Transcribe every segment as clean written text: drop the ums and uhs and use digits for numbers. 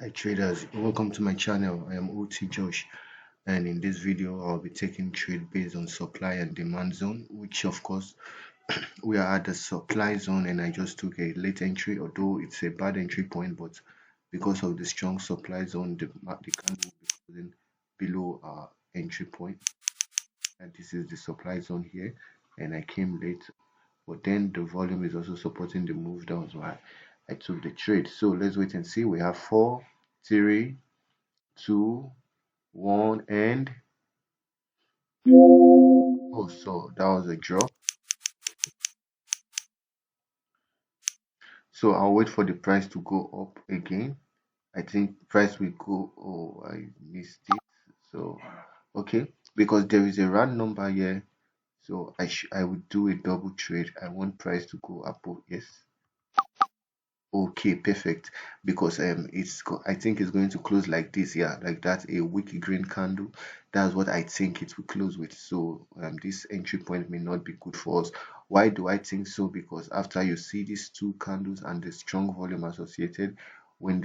Hi traders, welcome to my channel. I am OT Josh, and in this video I'll be taking trade based on supply and demand zone, which of course we are at the supply zone and I just took a late entry, although it's a bad entry point, but because of the strong supply zone the candle will be closing below our entry point, and this is the supply zone here, and I came late, but then the volume is also supporting the move down, so I took the trade. So let's wait and see. We have 4, 3, 2, 1, and oh, so that was a draw. So I'll wait for the price to go up again. I think price will go. Oh, I missed it. So okay, because there is a round number here, so I would do a double trade. I want price to go up. Oh, yes. Okay, perfect. Because I think it's going to close like this, yeah, like that, a wick green candle. That's what I think it will close with. So this entry point may not be good for us. Why do I think so? Because after you see these two candles and the strong volume associated, when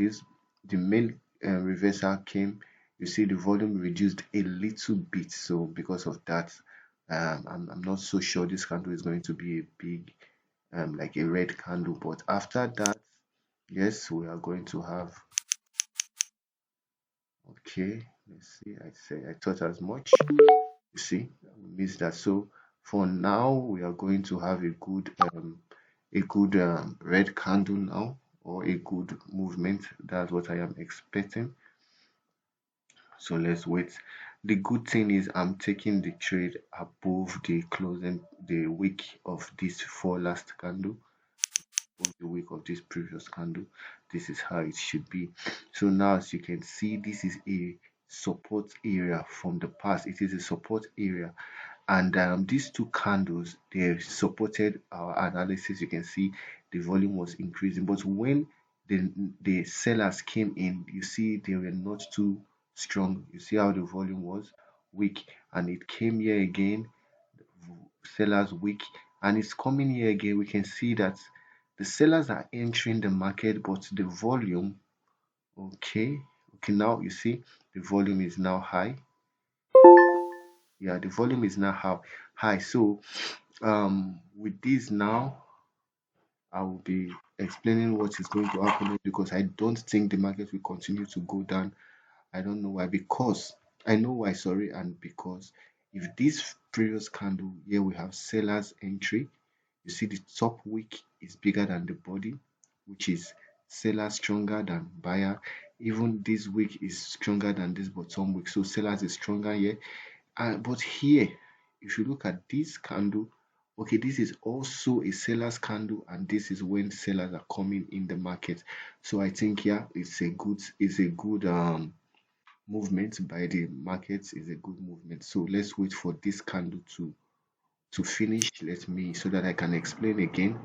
the main reversal came, you see the volume reduced a little bit. So because of that, I'm not so sure this candle is going to be a big like a red candle, but after that, yes, we are going to have. Okay, let's see. I thought as much. You see, we missed that. So for now, we are going to have a good red candle now, or a good movement. That's what I am expecting. So let's wait. The good thing is I'm taking the trade above the closing, the wick of this four last candle, of the week of this previous candle. This is how it should be. So now, as you can see, this is a support area from the past. It is a support area, and these two candles, they supported our analysis. You can see the volume was increasing, but when the sellers came in, you see they were not too strong. You see how the volume was weak, and it came here again, sellers weak, and it's coming here again. We can see that the sellers are entering the market, but the volume, okay, now you see the volume is now high. Yeah, the volume is now high. So with this now, I will be explaining what is going to happen, because I don't think the market will continue to go down. I don't know why, because I know why, sorry, and because if this previous candle here we have sellers entry, you see the top wick is bigger than the body, which is seller stronger than buyer. Even this wick is stronger than this bottom wick, so sellers is stronger here. But here, if you look at this candle, okay, this is also a seller's candle, and this is when sellers are coming in the market. So I think, yeah, it's a good movement by the markets, is a good movement. So let's wait for this candle to finish. Let me, so that I can explain again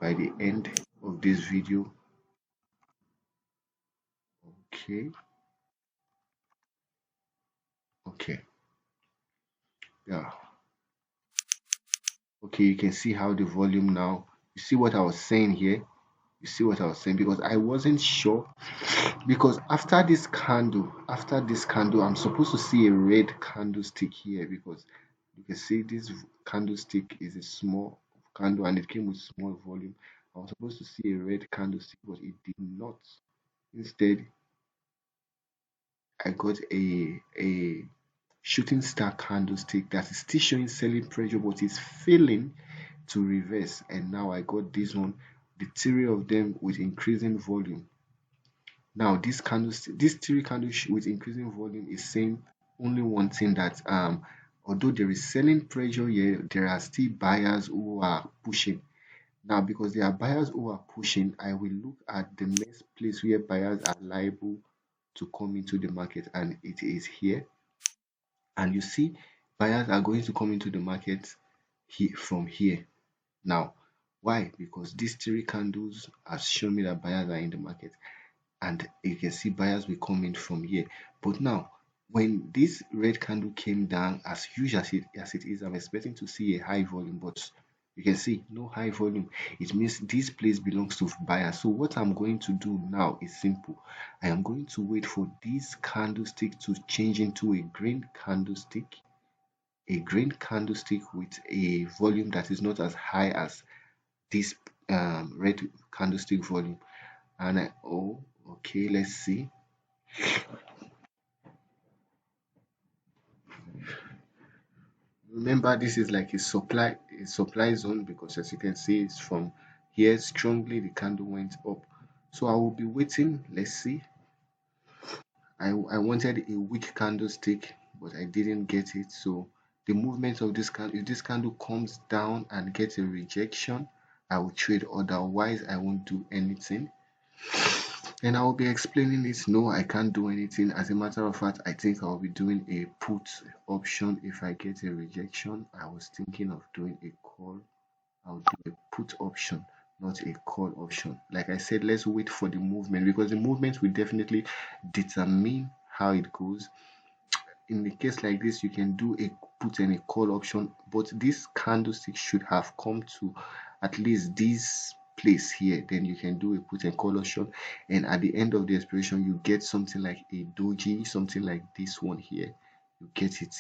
by the end of this video. Okay, okay, yeah, okay, you can see how the volume now, you see what I was saying here, you see what I was saying, because I wasn't sure, because after this candle I'm supposed to see a red candlestick here, because you can see this candlestick is a small candle and it came with small volume. I was supposed to see a red candlestick, but it did not. Instead, I got a shooting star candlestick that is still showing selling pressure, but is failing to reverse. And now I got this one, the three of them with increasing volume. Now this candlestick, this three candles with increasing volume is saying only one thing, that although there is selling pressure here, there are still buyers who are pushing. Now, because there are buyers who are pushing, I will look at the next place where buyers are liable to come into the market, and it is here. And you see, buyers are going to come into the market here from here. Now, why? Because these three candles have shown me that buyers are in the market, and you can see buyers will come in from here. But now, when this red candle came down, as huge as it is, I'm expecting to see a high volume, but You can see no high volume. It means this place belongs to buyer. So what I'm going to do now is simple. I am going to wait for this candlestick to change into a green candlestick with a volume that is not as high as this red candlestick volume. And okay, let's see. Remember, this is like a supply zone, because as you can see, it's from here strongly the candle went up. So I will be waiting. Let's see. I wanted a weak candlestick, but I didn't get it. So the movement of this candle, if this candle comes down and gets a rejection, I will trade. Otherwise, I won't do anything. And I will be explaining it. No, I can't do anything. As a matter of fact, I think I'll be doing a put option if I get a rejection. I was thinking of doing a call. I'll do a put option, not a call option. Like I said, let's wait for the movement, because the movement will definitely determine how it goes. In the case like this, you can do a put and a call option, but this candlestick should have come to at least this place here. Then you can do a put and call option, and at the end of the expiration, you get something like a doji, something like this one here. You get it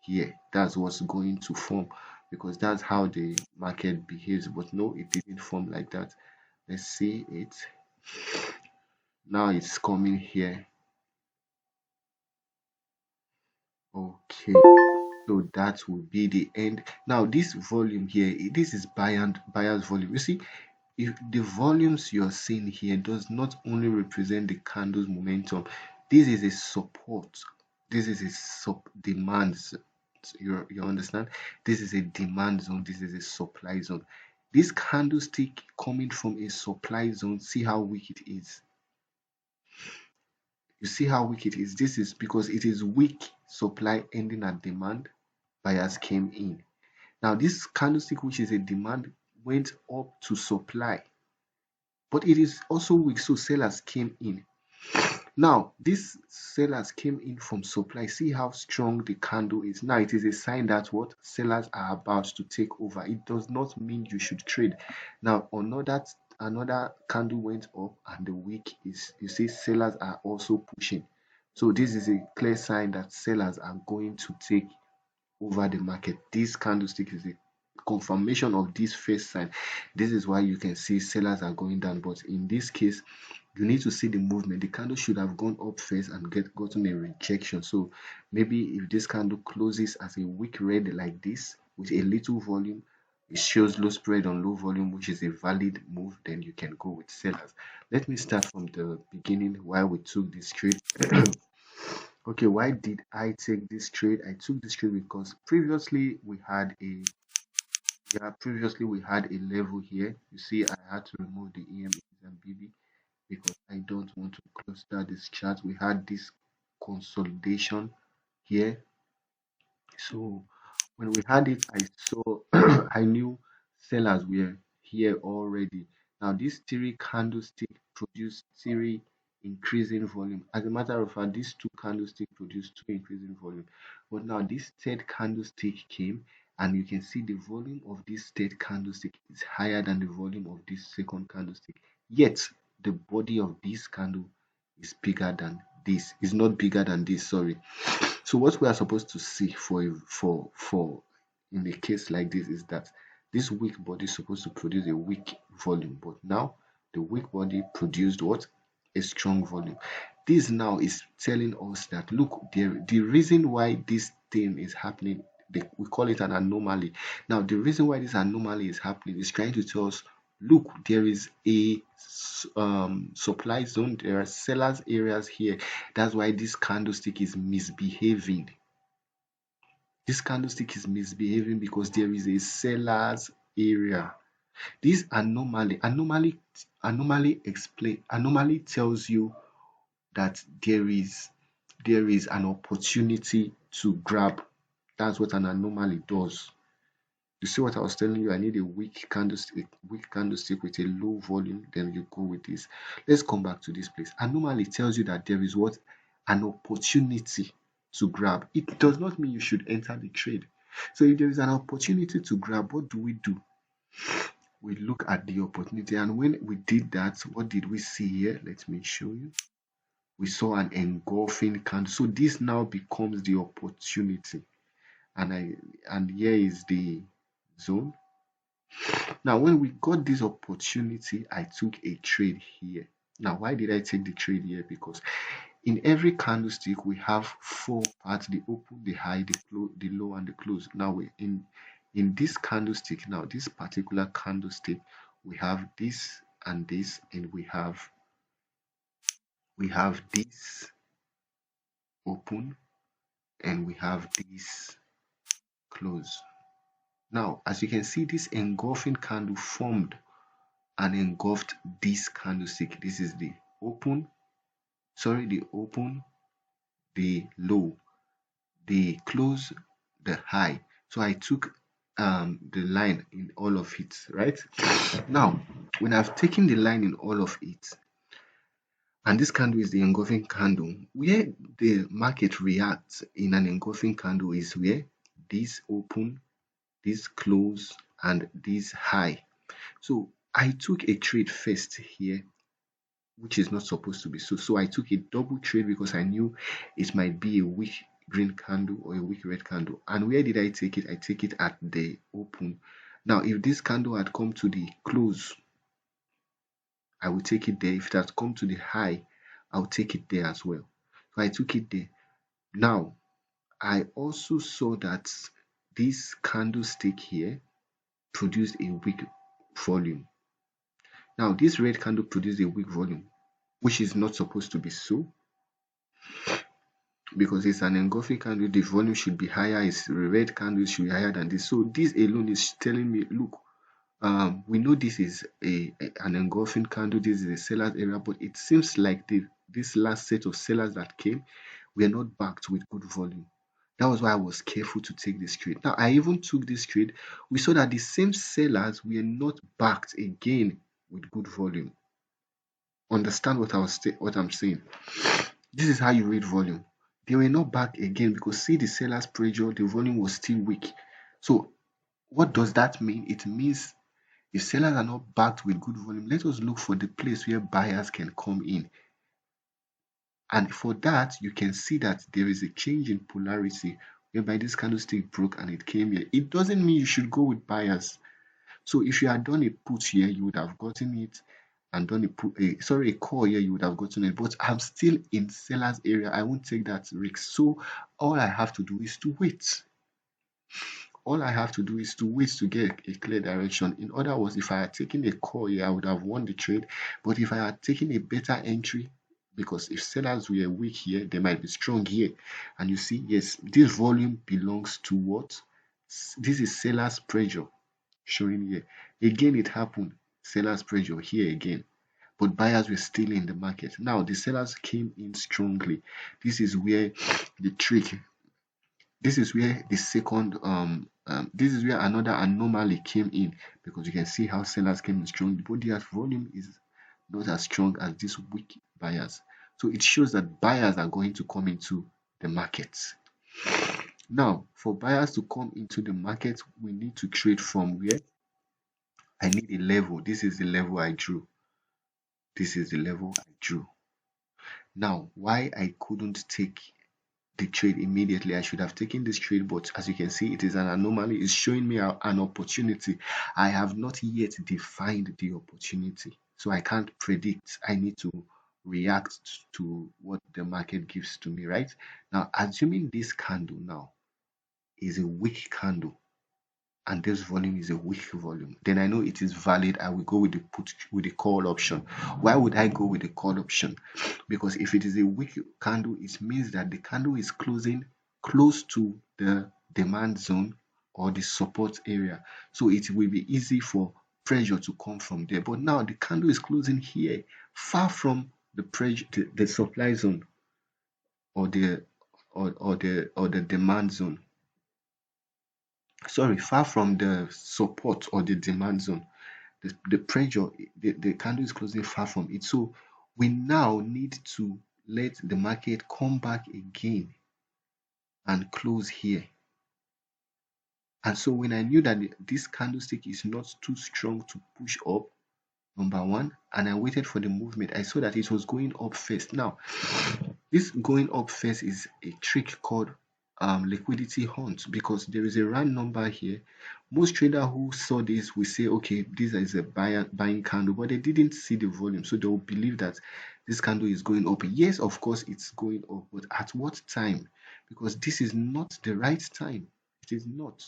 here. That's what's going to form, because that's how the market behaves. But no, it didn't form like that. Let's see it. Now it's coming here. Okay. So that will be the end. Now this volume here, this is buyer's volume. You see, if the volumes you're seeing here does not only represent the candle's momentum, this is a support. This is a demand. You understand? This is a demand zone. This is a supply zone. This candlestick coming from a supply zone, see how weak it is. You see how weak it is. This is because it is weak supply ending at demand. Buyers came in. Now, this candlestick, which is a demand, went up to supply, but it is also weak, so sellers came in. Now, these sellers came in from supply. See how strong the candle is. Now, it is a sign that what sellers are about to take over. It does not mean you should trade. Now, another candle went up, and the wick is, you see, sellers are also pushing. So this is a clear sign that sellers are going to take over the market. This candlestick is a confirmation of this first sign. This is why you can see sellers are going down, but in this case, you need to see the movement. The candle should have gone up first and gotten a rejection. So maybe if this candle closes as a weak red like this with a little volume, it shows low spread on low volume, which is a valid move, then you can go with sellers. Let me start from the beginning why we took this trade. Okay, why did I take this trade? I took this trade because previously we had a level here. You see, I had to remove the EMAs and BB because I don't want to cluster this chart. We had this consolidation here. So when we had it, I saw I knew sellers were here already. Now this three candlestick produced three increasing volume. As a matter of fact, these two candlesticks produced two increasing volume. But now this third candlestick came, and you can see the volume of this third candlestick is higher than the volume of this second candlestick. Yet the body of this candle is bigger than this. Is not bigger than this, sorry. So what we are supposed to see for in a case like this is that this weak body is supposed to produce a weak volume, but now the weak body produced what? A strong volume. This now is telling us that look, the reason why this thing is happening, we call it an anomaly. Now the reason why this anomaly is happening is trying to tell us, look, there is a supply zone, there are sellers areas here. That's why this candlestick is misbehaving. This candlestick is misbehaving because there is a seller's area. This anomaly tells you that there is an opportunity to grab. That's what an anomaly does. You see what I was telling you? I need a weak candlestick with a low volume. Then you go with this. Let's come back to this place. Anomaly tells you that there is what? An opportunity to grab. It does not mean you should enter the trade. So if there is an opportunity to grab, what do we do? We look at the opportunity, and when we did that, what did we see here? Let me show you. We saw an engulfing candle. So this now becomes the opportunity, and here is the zone. Now when we got this opportunity, I took a trade here. Now why did I take the trade here? Because in every candlestick we have four parts: the open, the high, the low, and the close. Now we in this candlestick, now this particular candlestick, we have this and this, and we have this open, and we have this close. Now as you can see, this engulfing candle formed and engulfed this candlestick. This is the open, the open, the low, the close, the high. So I took the line in all of it, right? Now when I've taken the line in all of it, and this candle is the engulfing candle, where the market reacts in an engulfing candle is where this open, this close, and this high. So I took a trade first here, which is not supposed to be so. So I took a double trade because I knew it might be a weak green candle or a weak red candle. And where did I take it? I take it at the open. Now, if this candle had come to the close, I will take it there. If it has come to the high, I'll take it there as well. So I took it there. Now, I also saw that this candlestick here produced a weak volume. Now, this red candle produced a weak volume, which is not supposed to be so, because it's an engulfing candle. The volume should be higher. It's red candle should be higher than this. So this alone is telling me, look, we know this is an engulfing candle. This is a seller's area, but it seems like this last set of sellers that came were not backed with good volume. That was why I was careful to take this trade. Now I even took this trade. We saw that the same sellers were not backed again with good volume. Understand what I'm saying? This is how you read volume. They were not back again because see the seller's pressure, the volume was still weak. So what does that mean? It means if sellers are not backed with good volume, let us look for the place where buyers can come in. And for that, you can see that there is a change in polarity whereby this candlestick broke and it came here. It doesn't mean you should go with buyers. So if you had done a put here, you would have gotten it, and done a call here, you would have gotten it. But I'm still in seller's area. I won't take that risk. So all I have to do is to wait. All I have to do is to wait to get a clear direction. In other words, if I had taken a call here, I would have won the trade. But if I had taken a better entry, because if sellers were weak here, they might be strong here. And you see, yes, this volume belongs to what? This is seller's pressure showing here. Again, it happened. Sellers pressure here again. But buyers were still in the market. Now, the sellers came in strongly. This is where the trick, this is where the second, this is where another anomaly came in, because you can see how sellers came in strongly, but their volume is not as strong as these weak buyers. So it shows that buyers are going to come into the market. Now, for buyers to come into the market, we need to trade from where? I need a level. This is the level I drew. This is the level I drew. Now, why I couldn't take the trade immediately? I should have taken this trade, but as you can see, it is an anomaly. It's showing me an opportunity. I have not yet defined the opportunity, so I can't predict. I need to react to what the market gives to me, right? Now, assuming this candle now is a weak candle, and this volume is a weak volume, then I know it is valid. I will go with the call option. Why would I go with the call option? Because if it is a weak candle, it means that the candle is closing close to the demand zone or the support area, so it will be easy for pressure to come from there. But now the candle is closing here, far from the pressure, the supply zone, or the demand zone. Sorry, far from the support or the demand zone. The pressure, the candle is closing far from it. So we now need to let the market come back again and close here And so when I knew that this candlestick is not too strong to push up, number one, and I waited for the movement, I saw that it was going up first. Now, this going up first is a trick called liquidity hunt, because there is a round number here. Most traders who saw this will say, okay, this is a buying candle, but they didn't see the volume, so they will believe that this candle is going up. Yes, of course it's going up, but at what time? Because this is not the right time. It is not.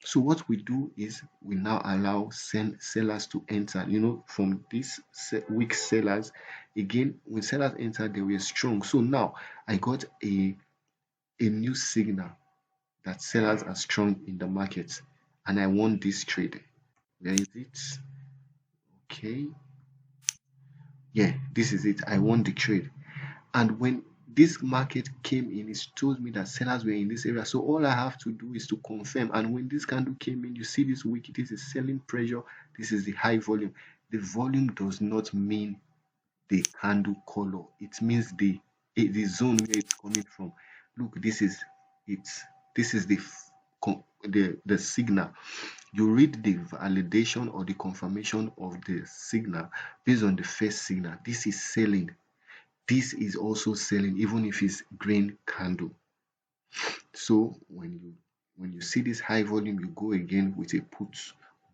So what we do is we now allow sellers to enter. From these weak sellers, again, when sellers enter, they were strong. So now I got a new signal that sellers are strong in the market, and I won this trade. Where is it? Okay, yeah, this is it. I won the trade. And when this market came in, it told me that sellers were in this area. So all I have to do is to confirm. And when this candle came in, you see this wick, this is selling pressure. This is the high volume. The volume does not mean the candle color. It means the zone where it's coming from. Look, this is it. This is the signal. You read the validation or the confirmation of the signal based on the first signal. This is selling. This is also selling, even if it's green candle. So when you see this high volume, you go again with a put.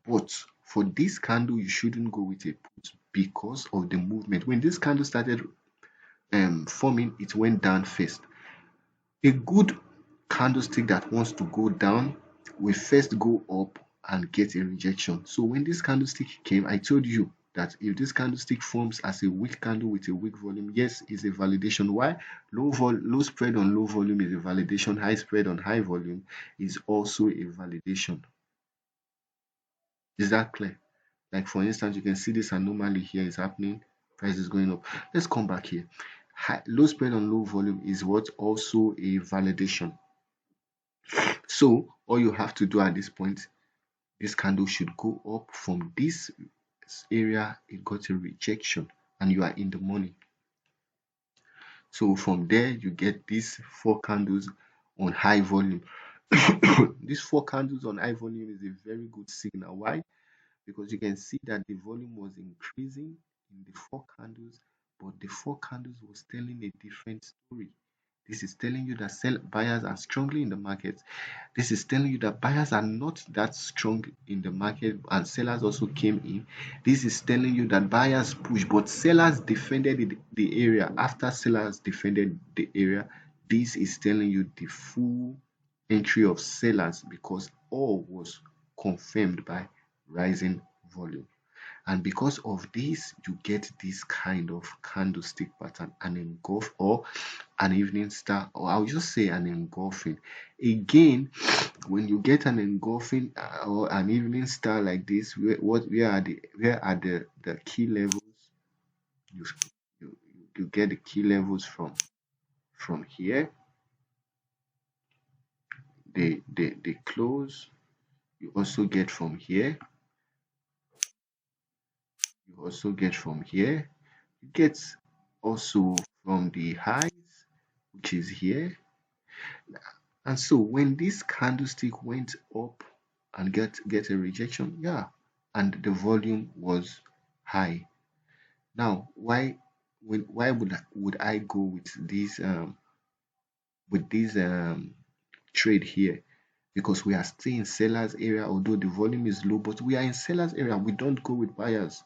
But for this candle, you shouldn't go with a put because of the movement. When this candle started forming, it went down first. A good candlestick that wants to go down will first go up and get a rejection. So when this candlestick came, I told you that if this candlestick forms as a weak candle with a weak volume, yes, it's a validation. Why? Low spread on low volume is a validation. High spread on high volume is also a validation. Is that clear? Like for instance, you can see this anomaly here is happening. Price is going up. Let's come back here. Low spread on low volume is what also a validation. So all you have to do at this point, this candle should go up from this area. It got a rejection and you are in the money. So from there you get these 4 candles on high volume. These 4 candles on high volume is a very good signal. Why? Because you can see that the volume was increasing in the 4 candles, but the 4 candles was telling a different story. This is telling you that buyers are strongly in the market. This is telling you that buyers are not that strong in the market and sellers also came in. This is telling you that buyers push, but sellers defended the area. After sellers defended the area, this is telling you the full entry of sellers because all was confirmed by rising volume. And because of this, you get this kind of candlestick pattern, an engulf or an evening star, or I'll just say an engulfing. Again, when you get an engulfing or an evening star like this, where are the key levels? You, you get the key levels from here. They close. You also get from here. You also get from here. You get also from the highs, which is here. And so when this candlestick went up and get a rejection, yeah, and the volume was high. Now, why would I go with this trade here? Because we are still in sellers area, although the volume is low, but we are in sellers area. We don't go with buyers.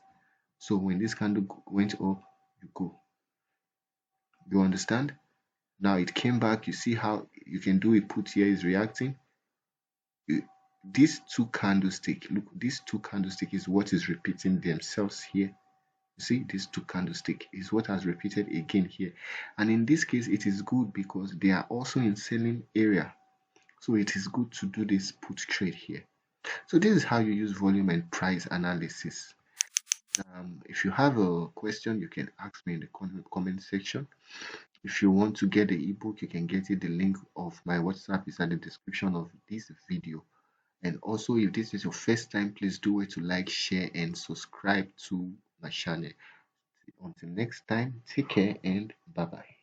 So when this candle went up, you go. You understand? Now it came back. You see how you can do it. Put here is reacting. These 2 candlestick, look, these 2 candlestick is what is repeating themselves here. You see, these 2 candlestick is what has repeated again here. And in this case, it is good because they are also in selling area. So it is good to do this put trade here. So this is how you use volume and price analysis. If you have a question, you can ask me in the comment section. If you want to get the ebook, you can get it. The link of my WhatsApp is at the description of this video. And also, if this is your first time, please do it to like, share, and subscribe to my channel. Until next time, take care and bye bye.